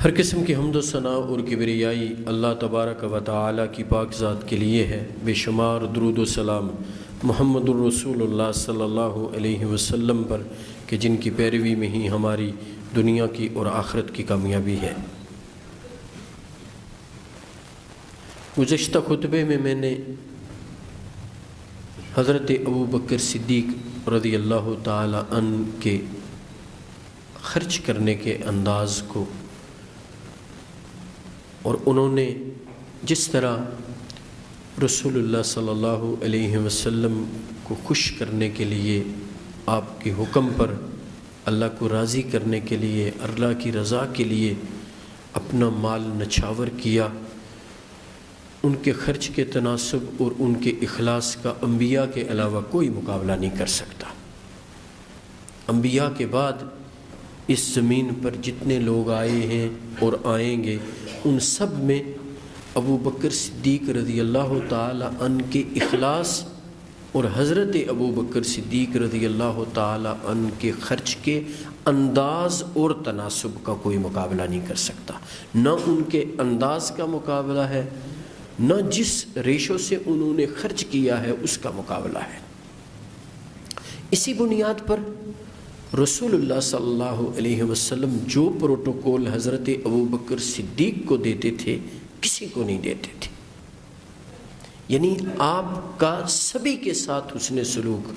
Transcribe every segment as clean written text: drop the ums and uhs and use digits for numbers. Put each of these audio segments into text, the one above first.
ہر قسم کی حمد و ثناء اور کبریائی اللہ تبارک و تعالی کی پاک ذات کے لیے ہے۔ بے شمار درود و سلام محمد الرسول اللہ صلی اللہ علیہ وسلم پر کہ جن کی پیروی میں ہی ہماری دنیا کی اور آخرت کی کامیابی ہے۔ گزشتہ خطبے میں نے حضرت ابوبکر صدیق رضی اللہ تعالی عنہ کے خرچ کرنے کے انداز کو اور انہوں نے جس طرح رسول اللہ صلی اللہ علیہ وسلم کو خوش کرنے کے لیے آپ کے حکم پر اللہ کو راضی کرنے کے لیے اللہ کی رضا کے لیے اپنا مال نچھاور کیا، ان کے خرچ کے تناسب اور ان کے اخلاص کا انبیاء کے علاوہ کوئی مقابلہ نہیں کر سکتا۔ انبیاء کے بعد اس زمین پر جتنے لوگ آئے ہیں اور آئیں گے ان سب میں ابوبکر صدیق رضی اللہ تعالی عنہ کے اخلاص اور حضرت ابوبکر صدیق رضی اللہ تعالی عنہ کے خرچ کے انداز اور تناسب کا کوئی مقابلہ نہیں کر سکتا۔ نہ ان کے انداز کا مقابلہ ہے، نہ جس ریشو سے انہوں نے خرچ کیا ہے اس کا مقابلہ ہے۔ اسی بنیاد پر رسول اللہ صلی اللہ علیہ وسلم جو پروٹوکول حضرت ابوبکر صدیق کو دیتے تھے کسی کو نہیں دیتے تھے، یعنی آپ کا سبھی کے ساتھ حسن سلوک،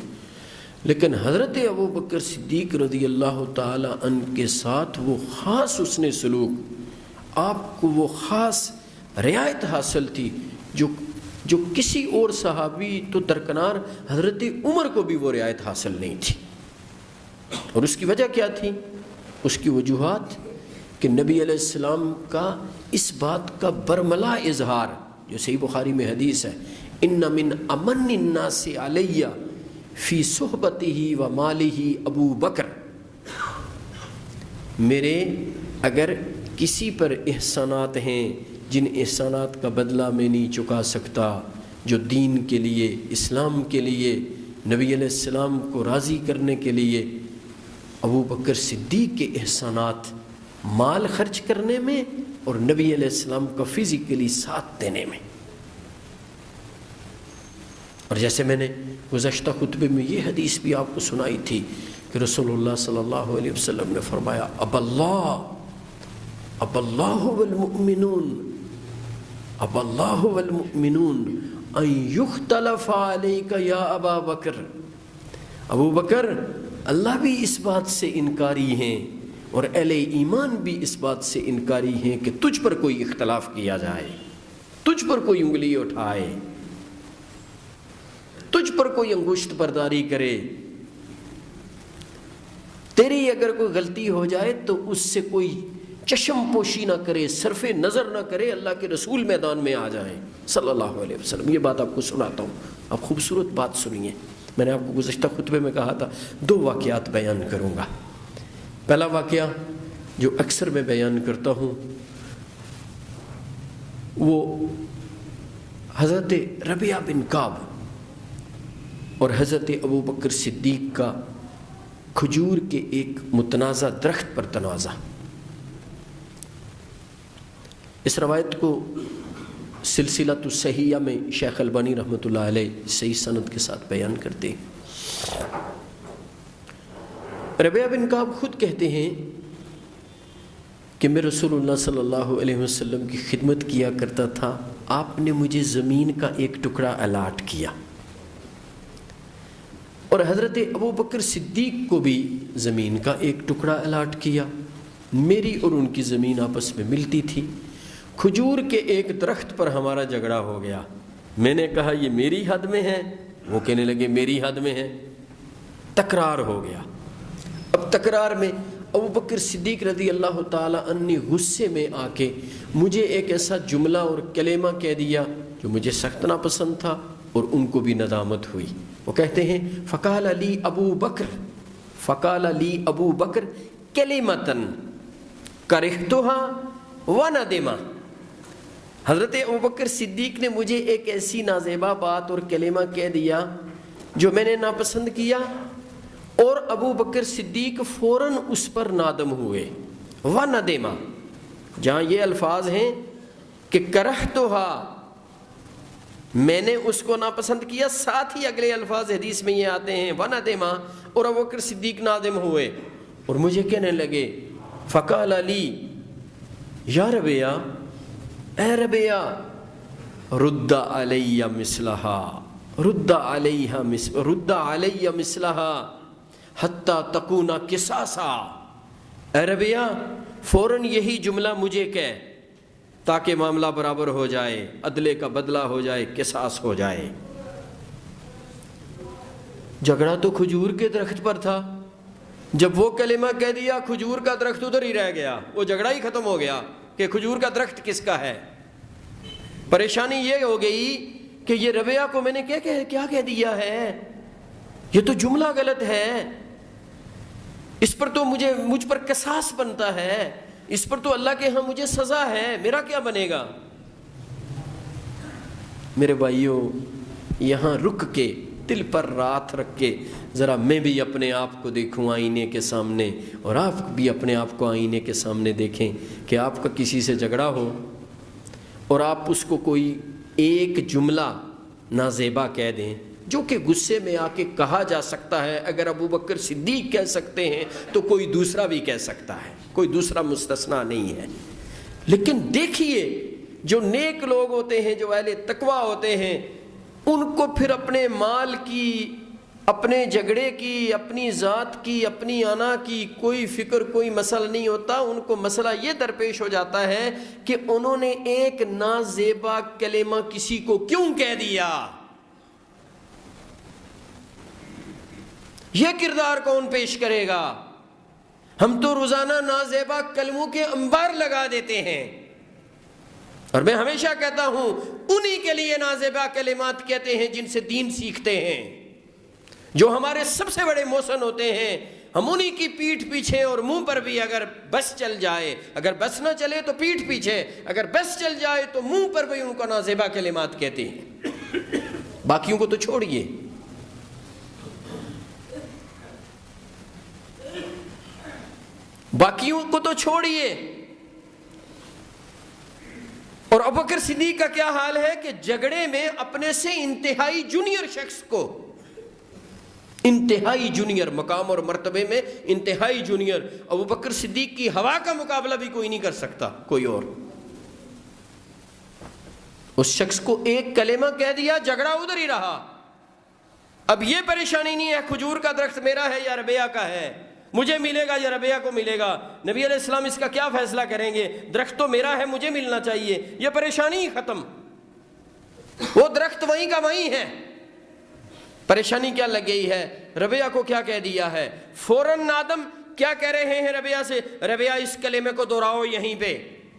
لیکن حضرت ابوبکر صدیق رضی اللہ تعالی عنہ کے ساتھ وہ خاص حسن سلوک، آپ کو وہ خاص رعایت حاصل تھی جو کسی اور صحابی تو درکنار حضرت عمر کو بھی وہ رعایت حاصل نہیں تھی۔ اور اس کی وجہ کیا تھی؟ اس کی وجوہات کہ نبی علیہ السلام کا اس بات کا برملا اظہار جو صحیح بخاری میں حدیث ہے، ان من امن الناس علی فی صحبتہ و مالہ ابو بکر، میرے اگر کسی پر احسانات ہیں جن احسانات کا بدلہ میں نہیں چکا سکتا، جو دین کے لیے، اسلام کے لیے، نبی علیہ السلام کو راضی کرنے کے لیے ابو بکر صدیق کے احسانات مال خرچ کرنے میں اور نبی علیہ السلام کا فزیکلی ساتھ دینے میں۔ اور جیسے میں نے گزشتہ خطبے میں یہ حدیث بھی آپ کو سنائی تھی کہ رسول اللہ صلی اللہ علیہ وسلم نے فرمایا اب اللہ والمؤمنون ان یختلف علیک یا ابا بکر، ابو بکر اللہ بھی اس بات سے انکاری ہیں اور اہل ایمان بھی اس بات سے انکاری ہیں کہ تجھ پر کوئی اختلاف کیا جائے، تجھ پر کوئی انگلی اٹھائے، تجھ پر کوئی انگشت برداری کرے، تیری اگر کوئی غلطی ہو جائے تو اس سے کوئی چشم پوشی نہ کرے، صرف نظر نہ کرے، اللہ کے رسول میدان میں آ جائیں صلی اللہ علیہ وسلم۔ یہ بات آپ کو سناتا ہوں، آپ خوبصورت بات سنیے۔ میں نے آپ کو گزشتہ خطبے میں کہا تھا 2 واقعات بیان کروں گا۔ پہلا واقعہ جو اکثر میں بیان کرتا ہوں وہ حضرت ربیعہ بن کعب اور حضرت ابوبکر صدیق کا کھجور کے ایک متنازع درخت پر تنازع۔ اس روایت کو سلسلۃ الصحیحہ میں شیخ البانی رحمۃ اللہ علیہ صحیح سند کے ساتھ بیان کرتے ہیں۔ ربیعہ بن کعب خود کہتے ہیں کہ میں رسول اللہ صلی اللہ علیہ وسلم کی خدمت کیا کرتا تھا، آپ نے مجھے زمین کا ایک ٹکڑا الاٹ کیا اور حضرت ابوبکر صدیق کو بھی زمین کا ایک ٹکڑا الاٹ کیا، میری اور ان کی زمین آپس میں ملتی تھی۔ کھجور کے ایک درخت پر ہمارا جھگڑا ہو گیا، میں نے کہا یہ میری حد میں ہے، وہ کہنے لگے میری حد میں ہے، تکرار ہو گیا۔ اب تکرار میں ابوبکر صدیق رضی اللہ تعالی عنہ نے غصے میں آ کے مجھے ایک ایسا جملہ اور کلمہ کہہ دیا جو مجھے سخت ناپسند تھا اور ان کو بھی ندامت ہوئی۔ وہ کہتے ہیں فقال لی ابو بکر کلمۃ کرہتها وندما، حضرت ابوبکر صدیق نے مجھے ایک ایسی نازیبا بات اور کلمہ کہہ دیا جو میں نے ناپسند کیا، اور ابو بکر صدیق فوراً اس پر نادم ہوئے، وندما، جہاں یہ الفاظ ہیں کہ کرہتھا، میں نے اس کو ناپسند کیا، ساتھ ہی اگلے الفاظ حدیث میں یہ آتے ہیں وندما، اور ابوبکر صدیق نادم ہوئے اور مجھے کہنے لگے فقال علی یا ربیہ، اے ربیہ، رد علی مثلہا، رد علی مثلہا حتی تکون قصاصا، اے ربیہ فوراً یہی جملہ مجھے کہہ تاکہ معاملہ برابر ہو جائے، عدلے کا بدلہ ہو جائے، قصاص ہو جائے۔ جھگڑا تو کھجور کے درخت پر تھا، جب وہ کلمہ کہہ دیا کھجور کا درخت ادھر ہی رہ گیا، وہ جھگڑا ہی ختم ہو گیا کہ کھجور کا درخت کس کا ہے۔ پریشانی یہ ہو گئی کہ یہ ربیہ کو میں نے کیا کہہ دیا ہے، یہ تو جملہ غلط ہے، اس پر تو مجھ پر قصاص بنتا ہے، اس پر تو اللہ کے ہاں مجھے سزا ہے، میرا کیا بنے گا۔ میرے بھائیوں، یہاں رک کے دل پر رات رکھ کے ذرا میں بھی اپنے آپ کو دیکھوں آئینے کے سامنے، اور آپ بھی اپنے آپ کو آئینے کے سامنے دیکھیں کہ آپ کا کسی سے جھگڑا ہو اور آپ اس کو کوئی ایک جملہ نازیبا کہہ دیں جو کہ غصے میں آ کے کہا جا سکتا ہے۔ اگر ابوبکر صدیق کہہ سکتے ہیں تو کوئی دوسرا بھی کہہ سکتا ہے، کوئی دوسرا مستثنا نہیں ہے۔ لیکن دیکھیے جو نیک لوگ ہوتے ہیں، جو اہل تقویٰ ہوتے ہیں، ان کو پھر اپنے مال کی، اپنے جھگڑے کی، اپنی ذات کی، اپنی انا کی کوئی فکر، کوئی مسئلہ نہیں ہوتا۔ ان کو مسئلہ یہ درپیش ہو جاتا ہے کہ انہوں نے ایک نازیبا کلمہ کسی کو کیوں کہہ دیا، یہ کردار کون پیش کرے گا۔ ہم تو روزانہ نازیبا کلموں کے انبار لگا دیتے ہیں، اور میں ہمیشہ کہتا ہوں انہی کے لیے نازیبا کلمات کہتے ہیں جن سے دین سیکھتے ہیں، جو ہمارے سب سے بڑے محسن ہوتے ہیں۔ ہم انہی کی پیٹھ پیچھے اور منہ پر بھی اگر بس چل جائے، اگر بس نہ چلے تو پیٹھ پیچھے، اگر بس چل جائے تو منہ پر بھی ان کو نازیبا کلمات کہتے ہیں۔ باقیوں کو تو چھوڑیے، باقیوں کو تو چھوڑیے۔ اور ابوبکر صدیق کا کیا حال ہے کہ جھگڑے میں اپنے سے انتہائی جونیئر شخص کو، انتہائی جونیئر مقام اور مرتبے میں انتہائی جونیئر ابوبکر صدیق کی ہوا کا مقابلہ بھی کوئی نہیں کر سکتا، کوئی اور، اس شخص کو ایک کلمہ کہہ دیا، جھگڑا ادھر ہی رہا۔ اب یہ پریشانی نہیں ہے کھجور کا درخت میرا ہے یا ربیہ کا ہے، مجھے ملے گا یا ربیہ کو ملے گا، نبی علیہ السلام اس کا کیا فیصلہ کریں گے، درخت تو میرا ہے مجھے ملنا چاہیے، یہ پریشانی ہی ختم، وہ درخت وہیں کا وہیں ہے۔ پریشانی کیا لگ گئی ہے، ربیہ کو کیا کہہ دیا ہے، فوراً نادم کیا کہہ رہے ہیں ربیہ سے، ربیہ اس کلمے کو دہراؤ یہیں پہ،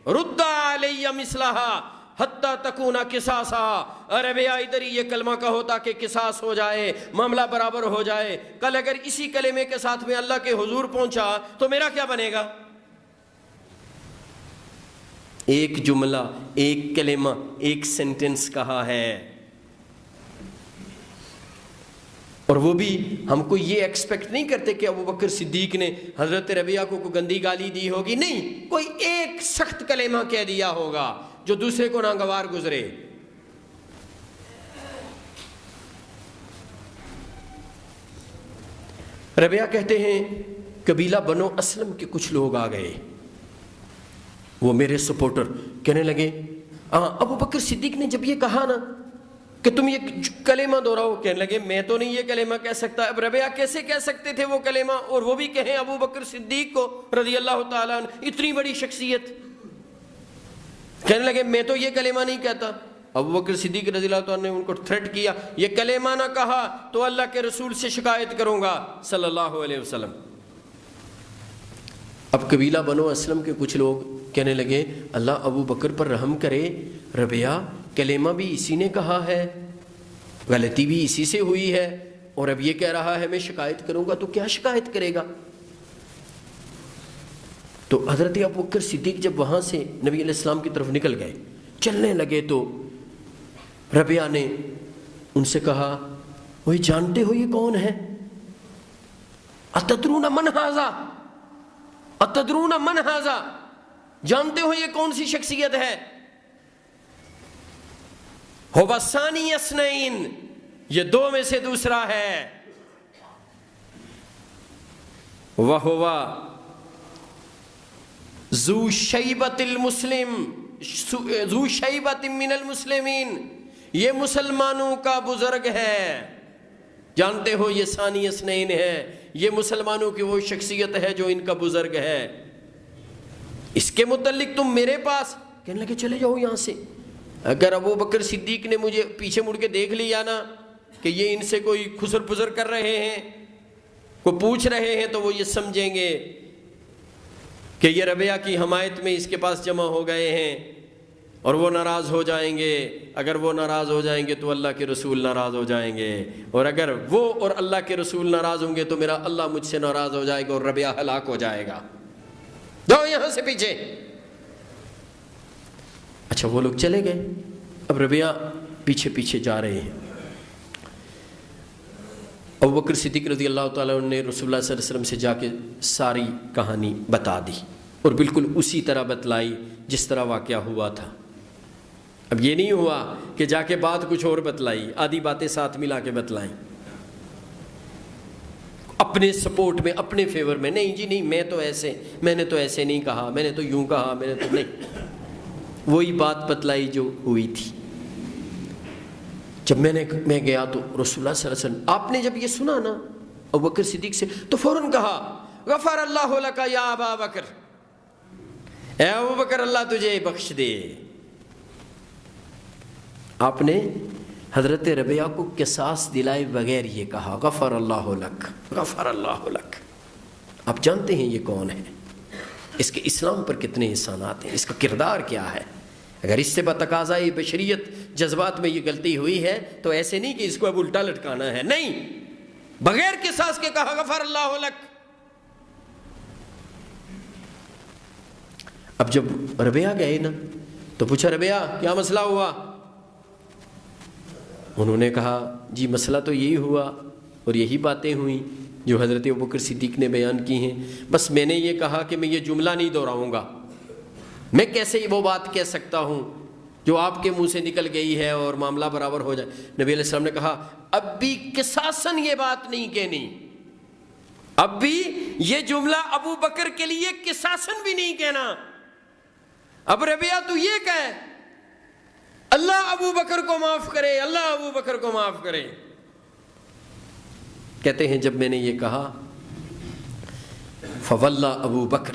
رد علی مثلہا حتی تکون قصاصا، ربیہ ادھر ہی یہ کلمہ کہو تاکہ قصاص ہو جائے، معاملہ برابر ہو جائے۔ کل اگر اسی کلمے کے ساتھ میں اللہ کے حضور پہنچا تو میرا کیا بنے گا۔ ایک جملہ، ایک کلمہ، ایک سینٹنس کہا ہے، اور وہ بھی ہم کو یہ ایکسپیکٹ نہیں کرتے کہ ابوبکر صدیق نے حضرت ربیہ کو کوئی گندی گالی دی ہوگی، نہیں، کوئی ایک سخت کلمہ کہہ دیا ہوگا جو دوسرے کو ناگوار گزرے۔ ربیہ کہتے ہیں قبیلہ بنو اسلم کے کچھ لوگ آ گئے، وہ میرے سپورٹر، کہنے لگے ابوبکر صدیق نے جب یہ کہا نا کہ تم یہ کلمہ دہراؤ، کہنے لگے میں تو نہیں یہ کلمہ کہہ سکتا۔ اب ربیہ کیسے کہہ سکتے تھے وہ کلمہ، اور وہ بھی کہیں ابوبکر صدیق کو رضی اللہ تعالیٰ عنہ، اتنی بڑی شخصیت۔ کہنے لگے میں تو یہ کلمہ نہیں کہتا۔ ابوبکر صدیق رضی اللہ تعالیٰ نے ان کو تھریٹ کیا، یہ کلمہ نہ کہا تو اللہ کے رسول سے شکایت کروں گا صلی اللہ علیہ وسلم۔ اب قبیلہ بنو اسلم کے کچھ لوگ کہنے لگے اللہ ابوبکر پر رحم کرے، ربیہ کلمہ بھی اسی نے کہا ہے، غلطی بھی اسی سے ہوئی ہے، اور اب یہ کہہ رہا ہے میں شکایت کروں گا، تو کیا شکایت کرے گا۔ تو حضرت ابوبکر صدیق جب وہاں سے نبی علیہ السلام کی طرف نکل گئے، چلنے لگے، تو ربیہ نے ان سے کہا وہی جانتے ہو یہ کون ہے، اتدرون من ھذا، اتدرون من ھذا، جانتے ہو یہ کون سی شخصیت ہے؟ ہوا ثانی اثنین، یہ دو میں سے دوسرا ہے۔ وہوا ذو شیبۃ المسلم، ذو شیبۃ من المسلمین، یہ مسلمانوں کا بزرگ ہے۔ جانتے ہو یہ ثانی اثنین ہے، یہ مسلمانوں کی وہ شخصیت ہے جو ان کا بزرگ ہے۔ اس کے متعلق تم میرے پاس، کہنے لگے چلے جاؤ یہاں سے۔ اگر ابو بکر صدیق نے مجھے پیچھے مڑ کے دیکھ لیا نا کہ یہ ان سے کوئی خسر پزر کر رہے ہیں، کوئی پوچھ رہے ہیں، تو وہ یہ سمجھیں گے کہ یہ ربیہ کی حمایت میں اس کے پاس جمع ہو گئے ہیں اور وہ ناراض ہو جائیں گے۔ اگر وہ ناراض ہو جائیں گے تو اللہ کے رسول ناراض ہو جائیں گے، اور اگر وہ اور اللہ کے رسول ناراض ہوں گے تو میرا اللہ مجھ سے ناراض ہو جائے گا اور ربیہ ہلاک ہو جائے گا۔ جاؤ یہاں سے پیچھے۔ اچھا وہ لوگ چلے گئے، اب ربیہ پیچھے پیچھے جا رہے ہیں۔ ابو بکر صدیق رضی اللہ تعالیٰ عنہ نے رسول اللہ صلی اللہ علیہ وسلم سے جا کے ساری کہانی بتا دی، اور بالکل اسی طرح بتلائی جس طرح واقعہ ہوا تھا۔ اب یہ نہیں ہوا کہ جا کے بات کچھ اور بتلائی، آدھی باتیں ساتھ ملا کے بتلائیں اپنے سپورٹ میں، اپنے فیور میں۔ نہیں جی نہیں، میں نے تو ایسے نہیں کہا، میں نے تو یوں کہا، میں نے تو نہیں، وہی بات بتلائی جو ہوئی تھی۔ جب میں گیا تو رسول اللہ صلی اللہ علیہ وسلم، آپ نے جب یہ سنا نا ابو بکر صدیق سے، تو فوراً کہا غفر اللہ لک یا ابا بکر، اے ابو بکر اللہ تجھے بخش دے۔ آپ نے حضرت ربیہ کو قصاص دلائے بغیر یہ کہا غفر اللہ لک، غفر اللہ لک۔ آپ جانتے ہیں یہ کون ہے، اس کے اسلام پر کتنے احسانات ہیں، اس کا کردار کیا ہے۔ اگر اس سے بتقاضۂ بشریت جذبات میں یہ غلطی ہوئی ہے تو ایسے نہیں کہ اس کو اب الٹا لٹکانا ہے، نہیں، بغیر قصاص کے کہا غفر اللہ لک۔ اب جب ربیہ گئے نا تو پوچھا ربیہ کیا مسئلہ ہوا؟ انہوں نے کہا جی مسئلہ تو یہی ہوا اور یہی باتیں ہوئیں جو حضرت ابوبکر صدیق نے بیان کی ہیں، بس میں نے یہ کہا کہ میں یہ جملہ نہیں دہراؤں گا، میں کیسے وہ بات کہہ سکتا ہوں جو آپ کے منہ سے نکل گئی ہے اور معاملہ برابر ہو جائے۔ نبی علیہ السلام نے کہا اب بھی قصاصاً یہ بات نہیں کہنی، اب بھی یہ جملہ ابو بکر کے لیے قصاصاً بھی نہیں کہنا، اب ربیہ تو یہ کہے اللہ ابو بکر کو معاف کرے، اللہ ابو بکر کو معاف کرے۔ کہتے ہیں جب میں نے یہ کہا فواللہ ابو بکر،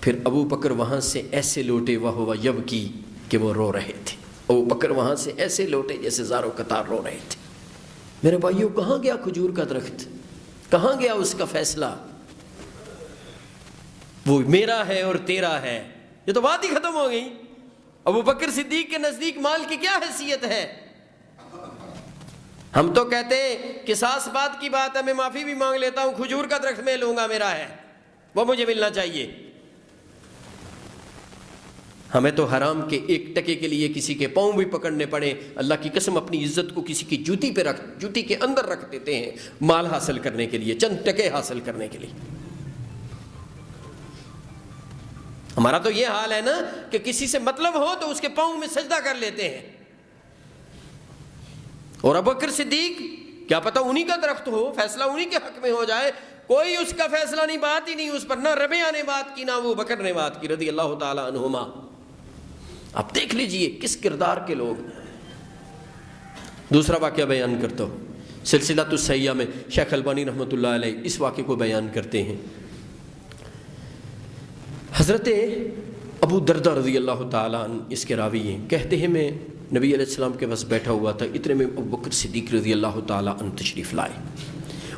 پھر ابو بکر وہاں سے ایسے لوٹے وہو یبکی کہ وہ رو رہے تھے۔ ابو بکر وہاں سے ایسے لوٹے جیسے زاروں قطار رو رہے تھے۔ میرے بھائیو کہاں گیا کھجور کا درخت، کہاں گیا اس کا فیصلہ؟ وہ میرا ہے اور تیرا ہے، یہ تو بات ہی ختم ہو گئی۔ ابو بکر صدیق کے نزدیک مال کی کیا حیثیت ہے؟ ہم تو کہتے قصاص بات کی بات ہے، میں معافی بھی مانگ لیتا ہوں، کھجور کا درخت میں لوں گا، میرا ہے، وہ مجھے ملنا چاہیے۔ ہمیں تو حرام کے ایک ٹکے کے لیے کسی کے پاؤں بھی پکڑنے پڑے، اللہ کی قسم اپنی عزت کو کسی کی جوتی کے اندر رکھ دیتے ہیں مال حاصل کرنے کے لیے، چند ٹکے حاصل کرنے کے لیے۔ ہمارا تو یہ حال ہے نا کہ کسی سے مطلب ہو تو اس کے پاؤں میں سجدہ کر لیتے ہیں، اور ابو بکر صدیق کیا پتہ انہی کا درخت ہو، فیصلہ انہی کے حق میں ہو جائے، کوئی اس کا فیصلہ نہیں، بات ہی نہیں اس پر، نہ ربیہ نے بات کی نہ ابو بکر نے بات کی رضی اللہ تعالی عنہما۔ آپ دیکھ لیجئے کس کردار کے لوگ۔ دوسرا واقعہ بیان کرتا ہوں، سلسلۃ الصحیحہ میں شیخ البانی رحمۃ اللہ علیہ اس واقعے کو بیان کرتے ہیں۔ حضرت ابو دردہ رضی اللہ تعالیٰ عنہ اس کے راوی ہیں، کہتے ہیں میں نبی علیہ السلام کے پاس بیٹھا ہوا تھا، اتنے میں ابو بکر صدیق رضی اللہ تعالیٰ عنہ تشریف لائے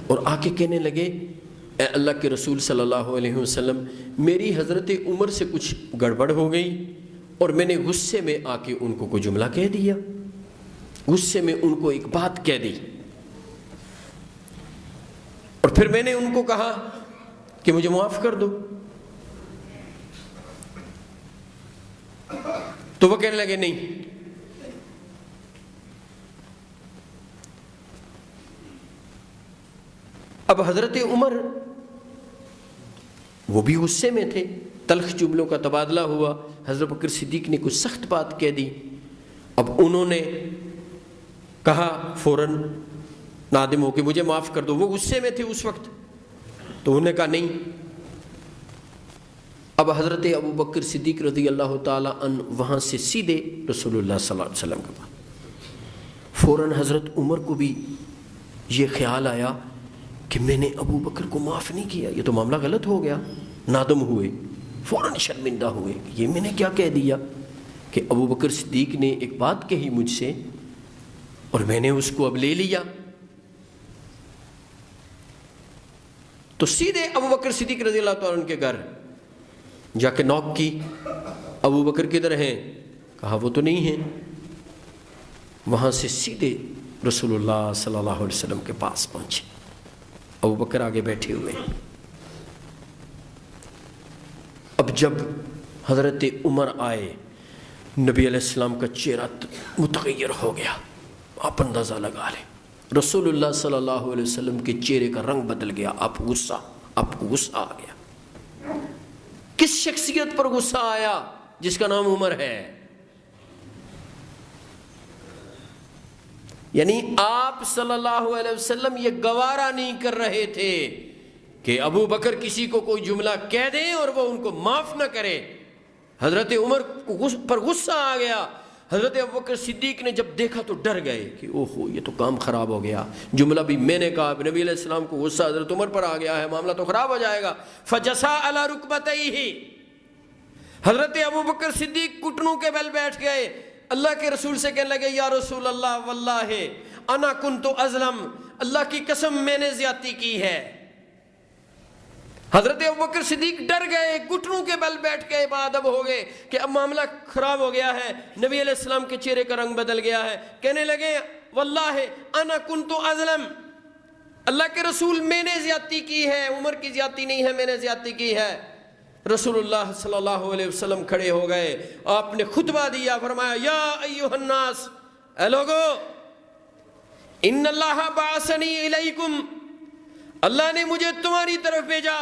اور آ کے کہنے لگے اے اللہ کے رسول صلی اللہ علیہ وسلم، میری حضرت عمر سے کچھ گڑبڑ ہو گئی اور میں نے غصے میں آ کے ان کو کوئی جملہ کہہ دیا، غصے میں ان کو ایک بات کہہ دی، اور پھر میں نے ان کو کہا کہ مجھے معاف کر دو، تو وہ کہنے لگے نہیں، اب حضرت عمر وہ بھی غصے میں تھے، تلخ جملوں کا تبادلہ ہوا، حضرت بکر صدیق نے کچھ سخت بات کہہ دی، اب انہوں نے کہا فوراً نادم ہو کے مجھے معاف کر دو، وہ غصے میں تھے اس وقت، تو انہوں نے کہا نہیں۔ اب حضرت ابو بکر صدیق رضی اللہ تعالی عنہ وہاں سے سیدھے رسول اللہ صلی اللہ علیہ وسلم کے پاس، فوراً حضرت عمر کو بھی یہ خیال آیا کہ میں نے ابو بکر کو معاف نہیں کیا، یہ تو معاملہ غلط ہو گیا، نادم ہوئے، فوراً شرمندہ ہوئے، یہ میں نے کیا کہہ دیا کہ ابو بکر صدیق نے ایک بات کہی مجھ سے اور میں نے اس کو اب لے لیا۔ تو سیدھے ابو بکر صدیق رضی اللہ تعالیٰ عنہ کے گھر جا کے نوک کی، ابو بکر کدھر ہیں؟ کہا وہ تو نہیں ہیں۔ وہاں سے سیدھے رسول اللہ صلی اللہ علیہ وسلم کے پاس پہنچے، ابو بکر آگے بیٹھے ہوئے۔ اب جب حضرت عمر آئے، نبی علیہ السلام کا چہرہ متغیر ہو گیا، آپ اندازہ لگا لیں، رسول اللہ صلی اللہ علیہ وسلم کے چہرے کا رنگ بدل گیا، آپ کو غصہ آ گیا۔ کس شخصیت پر غصہ آیا؟ جس کا نام عمر ہے۔ یعنی آپ صلی اللہ علیہ وسلم یہ گوارا نہیں کر رہے تھے کہ ابو بکر کسی کو کوئی جملہ کہہ دیں اور وہ ان کو معاف نہ کرے۔ حضرت عمر پر غصہ آ گیا۔ حضرت ابو بکر صدیق نے جب دیکھا تو ڈر گئے کہ اوہو یہ تو کام خراب ہو گیا، جملہ بھی میں نے کہا، نبی علیہ السلام کو غصہ حضرت عمر پر آ گیا ہے، معاملہ تو خراب ہو جائے گا۔ فجسا علی رکبتیہ، حضرت ابو بکر صدیق گھٹنوں کے بل بیٹھ گئے، اللہ کے رسول سے کہنے لگے یا رسول اللہ واللہ انا کنت ازلم، اللہ کی قسم میں نے زیادتی کی ہے۔ حضرت ابوبکر صدیق ڈر گئے، گھٹنوں کے بل بیٹھ گئے، بادب ہو گئے کہ اب معاملہ خراب ہو گیا ہے، نبی علیہ السلام کے چہرے کا رنگ بدل گیا ہے۔ کہنے لگے واللہ انا کنت ازلم، اللہ کے رسول میں نے زیادتی کی ہے، عمر کی زیادتی نہیں ہے، میں نے زیادتی کی ہے۔ رسول اللہ صلی اللہ علیہ وسلم کھڑے ہو گئے، آپ نے خطبہ دیا، فرمایا یا ایھا الناس، اے لوگو، ان اللہ بعثنی الیکم، اللہ نے مجھے تمہاری طرف بھیجا،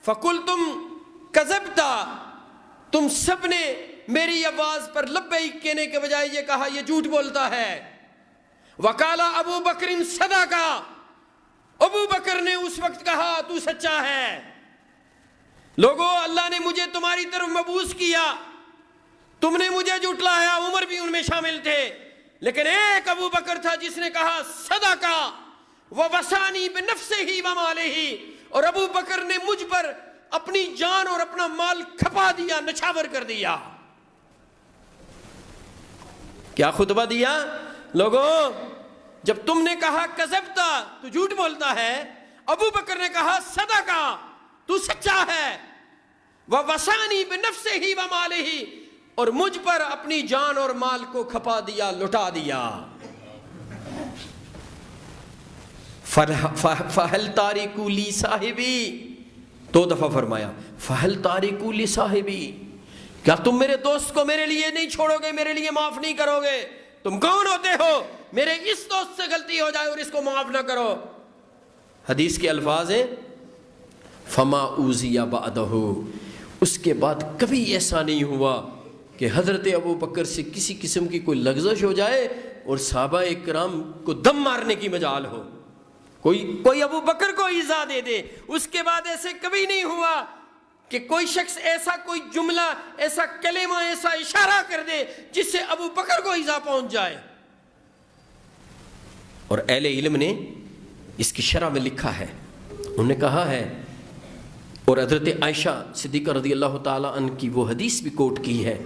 فقلتم کذبتا، تم سب نے میری آواز پر لبیک کہنے کے بجائے یہ کہا یہ جھوٹ بولتا ہے۔ وقال ابو بکر صدقا، ابو بکر نے اس وقت کہا تو سچا ہے۔ لوگو، اللہ نے مجھے تمہاری طرف مبعوث کیا، تم نے مجھے جھٹلایا، عمر بھی ان میں شامل تھے، لیکن ایک ابو بکر تھا جس نے کہا صدقہ ووصانی بنفسہ ومالہ، اور ابو بکر نے مجھ پر اپنی جان اور اپنا مال کھپا دیا، نچھاور کر دیا۔ کیا خطبہ دیا؟ لوگو، جب تم نے کہا کذبتا، تو جھوٹ بولتا ہے، ابو بکر نے کہا صدقہ، تو سچا ہے، ووصانی بنفسہ ومالہ، اور مجھ پر اپنی جان اور مال کو کھپا دیا، لٹا دیا۔ فہل تارکو لی صاحبی، 2 دفعہ فرمایا فہل تارکو لی صاحبی، کیا تم میرے دوست کو میرے لیے نہیں چھوڑو گے، میرے لیے معاف نہیں کرو گے؟ تم کون ہوتے ہو میرے اس دوست سے غلطی ہو جائے اور اس کو معاف نہ کرو؟ حدیث کے الفاظ ہیں فما اوذی بعدہ، اس کے بعد کبھی ایسا نہیں ہوا کہ حضرت ابو بکر سے کسی قسم کی کوئی لغزش ہو جائے اور صحابہ کرام کو دم مارنے کی مجال ہو، کوئی ابو بکر کو ایذا دے دے۔ اس کے بعد ایسے کبھی نہیں ہوا کہ کوئی شخص ایسا کوئی جملہ، ایسا کلمہ، ایسا اشارہ کر دے جس سے ابو بکر کو ایذا پہنچ جائے۔ اور اہل علم نے اس کی شرح میں لکھا ہے، انہوں نے کہا ہے، اور حضرت عائشہ صدیقہ رضی اللہ تعالی عنہ کی وہ حدیث بھی کوٹ کی ہے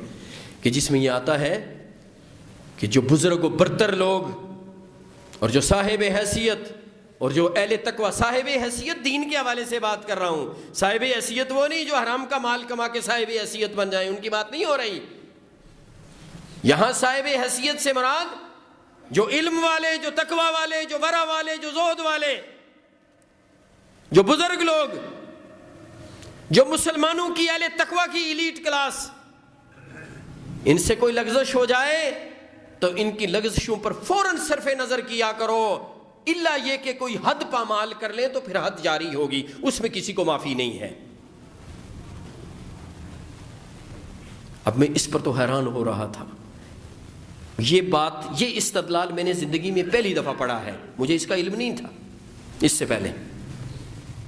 کہ جس میں یہ آتا ہے کہ جو بزرگ و برتر لوگ اور جو صاحب حیثیت اور جو اہل تقوی، صاحب حیثیت دین کے حوالے سے بات کر رہا ہوں، صاحب حیثیت وہ نہیں جو حرام کا مال کما کے صاحب حیثیت بن جائیں، ان کی بات نہیں ہو رہی یہاں۔ صاحب حیثیت سے مراد جو علم والے، جو تقوی والے، جو ورع والے، جو زہد والے، جو بزرگ لوگ، جو مسلمانوں کی اہل تقوی کی ایلیٹ کلاس، ان سے کوئی لغزش ہو جائے تو ان کی لغزشوں پر فوراً صرف نظر کیا کرو، الا یہ کہ کوئی حد پامال کر لیں تو پھر حد جاری ہوگی، اس میں کسی کو معافی نہیں ہے۔ اب میں اس پر تو حیران ہو رہا تھا، یہ بات، یہ استدلال میں نے زندگی میں پہلی دفعہ پڑھا ہے، مجھے اس کا علم نہیں تھا اس سے پہلے،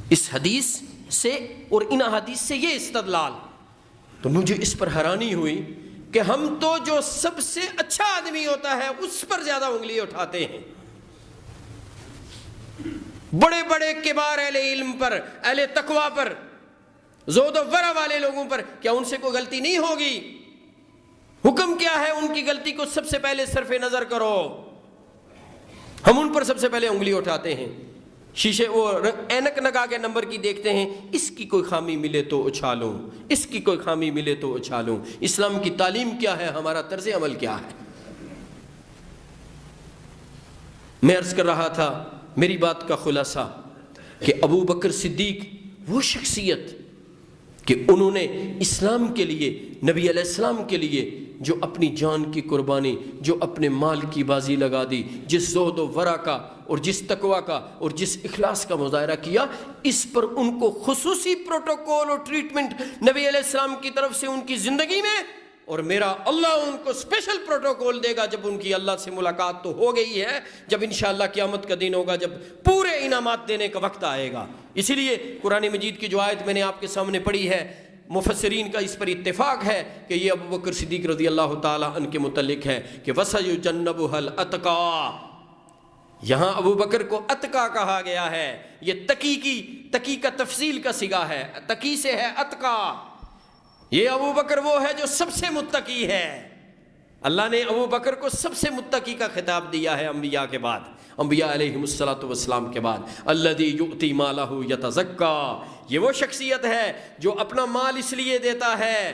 اس حدیث سے اور ان احادیث سے یہ استدلال، تو مجھے اس پر حیرانی ہوئی کہ ہم تو جو سب سے اچھا آدمی ہوتا ہے اس پر زیادہ انگلی اٹھاتے ہیں، بڑے بڑے کبار اہل علم پر، اہل تقوی پر، زہد و ورع والے لوگوں پر، کیا ان سے کوئی غلطی نہیں ہوگی؟ حکم کیا ہے؟ ان کی غلطی کو سب سے پہلے صرف نظر کرو، ہم ان پر سب سے پہلے انگلی اٹھاتے ہیں، شیشے وہ اینک لگا کے نمبر کی دیکھتے ہیں، اس کی کوئی خامی ملے تو اچھالوں، اس کی کوئی خامی ملے تو اچھالوں۔ اسلام کی تعلیم کیا ہے؟ ہمارا طرز عمل کیا ہے؟ میں عرض کر رہا تھا، میری بات کا خلاصہ کہ ابو بکر صدیق وہ شخصیت کہ انہوں نے اسلام کے لیے، نبی علیہ السلام کے لیے جو اپنی جان کی قربانی، جو اپنے مال کی بازی لگا دی، جس زہد و ورع کا اور جس تقوی کا اور جس اخلاص کا مظاہرہ کیا، اس پر ان کو خصوصی پروٹوکول اور ٹریٹمنٹ نبی علیہ السلام کی طرف سے ان کی زندگی میں، اور میرا اللہ ان کو اسپیشل پروٹوکول دے گا جب ان کی اللہ سے ملاقات تو ہو گئی ہے، جب انشاءاللہ قیامت کا دن ہوگا، جب پورے انعامات دینے کا وقت آئے گا۔ اسی لیے قرآن مجید کی جو آیت میں نے آپ کے سامنے پڑھی ہے، مفسرین کا اس پر اتفاق ہے کہ یہ ابو بکر صدیق رضی اللہ تعالیٰ عنہ کے متعلق ہے کہ وَسَيُجَنَّبُهَا الْأَتْقَى، یہاں ابو بکر کو اتقا کہا گیا ہے، یہ تقی کا تفصیل کا صیغہ ہے، تقی سے ہے اتقا، یہ ابو بکر وہ ہے جو سب سے متقی ہے۔ اللہ نے ابو بکر کو سب سے متقی کا خطاب دیا ہے انبیاء کے بعد، انبیاء علیہم السلام کے بعد۔ الذی یؤتی مالہ یتزکی، یہ وہ شخصیت ہے جو اپنا مال اس لیے دیتا ہے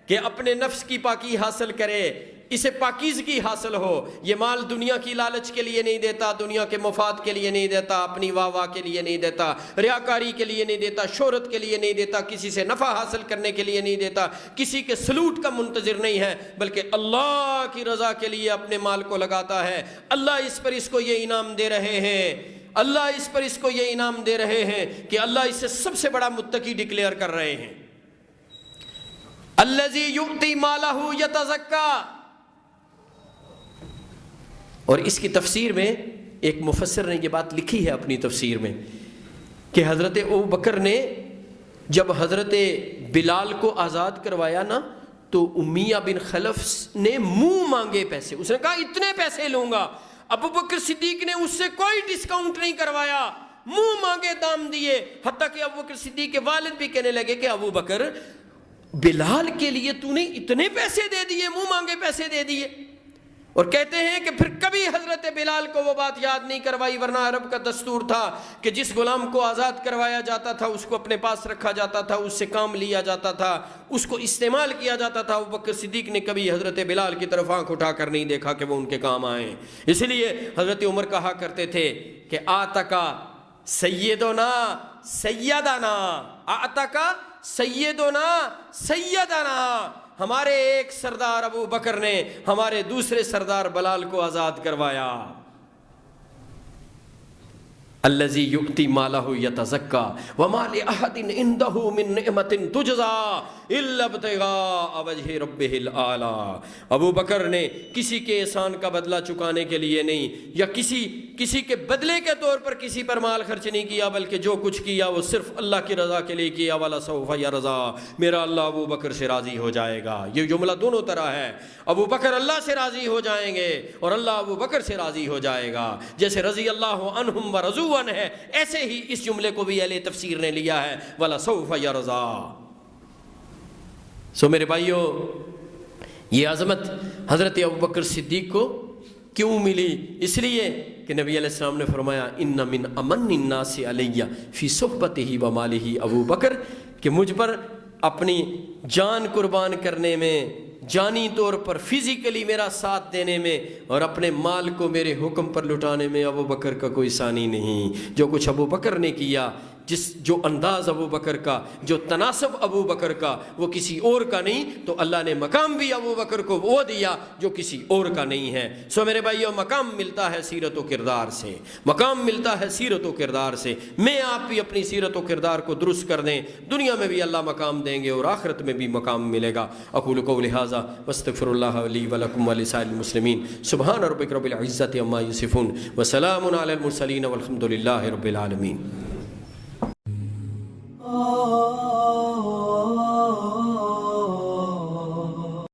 کہ اپنے نفس کی پاکی حاصل کرے، اسے پاکیزگی حاصل ہو۔ یہ مال دنیا کی لالچ کے لیے نہیں دیتا، دنیا کے مفاد کے لیے نہیں دیتا، اپنی واہ کے لیے نہیں دیتا، ریاکاری کے لیے نہیں دیتا، شہرت کے لیے نہیں دیتا، کسی سے نفع حاصل کرنے کے لیے نہیں دیتا، کسی کے سلوٹ کا منتظر نہیں ہے، بلکہ اللہ کی رضا کے لیے اپنے مال کو لگاتا ہے۔ اللہ اس پر اس کو یہ انعام دے رہے ہیں، اللہ اس پر اس کو یہ انعام دے رہے ہیں کہ اللہ اسے سب سے بڑا متقی ڈکلیئر کر رہے ہیں۔ الذی یؤتی مالہ یتزکی، اور اس کی تفسیر میں ایک مفسر نے یہ بات لکھی ہے اپنی تفسیر میں کہ حضرت ابو بکر نے جب حضرت بلال کو آزاد کروایا نا، تو امیہ بن خلف نے منہ مانگے پیسے، اس نے کہا اتنے پیسے لوں گا۔ ابو بکر صدیق نے اس سے کوئی ڈسکاؤنٹ نہیں کروایا، منہ مانگے دام دیے، حتیٰ کہ ابو بکر صدیق کے والد بھی کہنے لگے کہ ابو بکر بلال کے لیے تو نے اتنے پیسے دے دیے، منہ مانگے پیسے دے دیے۔ اور کہتے ہیں کہ پھر کبھی حضرت بلال کو وہ بات یاد نہیں کروائی، ورنہ عرب کا دستور تھا کہ جس غلام کو آزاد کروایا جاتا تھا اس کو اپنے پاس رکھا جاتا تھا، اس سے کام لیا جاتا تھا، اس کو استعمال کیا جاتا تھا۔ ابو بکر صدیق نے کبھی حضرت بلال کی طرف آنکھ اٹھا کر نہیں دیکھا کہ وہ ان کے کام آئیں۔ اس لیے حضرت عمر کہا کرتے تھے کہ آتقا سیدنا سیدنا، آتقا سیدنا سیدنا، ہمارے ایک سردار ابو بکر نے ہمارے دوسرے سردار بلال کو آزاد کروایا۔ الذی یؤتی مالہ یتزکی وما لأحد عنده من نعمت تجزی الا ابتغاء وجہ ربہ الاعلی۔ ابو بکر نے کسی کے احسان کا بدلہ چکانے کے لیے نہیں، یا کسی کے بدلے کے طور پر کسی پر مال خرچ نہیں کیا، بلکہ جو کچھ کیا وہ صرف اللہ کی رضا کے لیے کیا۔ وَلَسَوْفَ يَرْضَىٰ، میرا اللہ ابو بکر سے راضی ہو جائے گا۔ یہ جملہ دونوں طرح ہے، ابو بکر اللہ سے راضی ہو جائیں گے اور اللہ ابو بکر سے راضی ہو جائے گا۔ جیسے رضی اللہ عنہم ورضوا عنہ ہے، ایسے ہی اس جملے کو بھی اہل تفسیر نے لیا ہے، وَلَسَوْفَ يَرْضَىٰ۔ سو میرے بھائیو، یہ عظمت حضرت ابوبکر صدیق کو کیوں ملی؟ اس لیے کہ نبی علیہ السلام نے فرمایا ان من امن الناس علیہ فی صحبتہ و مالہ ابو بکر، کہ مجھ پر اپنی جان قربان کرنے میں، جانی طور پر فزیکلی میرا ساتھ دینے میں، اور اپنے مال کو میرے حکم پر لٹانے میں ابو بکر کا کوئی ثانی نہیں۔ جو کچھ ابو بکر نے کیا جو انداز ابو بکر کا، جو تناسب ابو بکر کا وہ کسی اور کا نہیں، تو اللہ نے مقام بھی ابو بکر کو وہ دیا جو کسی اور کا نہیں ہے۔ سو میرے بھائیو، مقام ملتا ہے سیرت و کردار سے، مقام ملتا ہے سیرت و کردار سے۔ میں آپ بھی اپنی سیرت و کردار کو درست کر دیں، دنیا میں بھی اللہ مقام دیں گے اور آخرت میں بھی مقام ملے گا۔ اقول قولی ھذا واستغفر اللہ لی ولکم ولسائر المسلمین۔ سبحان ربک رب العزۃ عما یصفون وسلام علی المرسلین والحمد للہ رب العالمین۔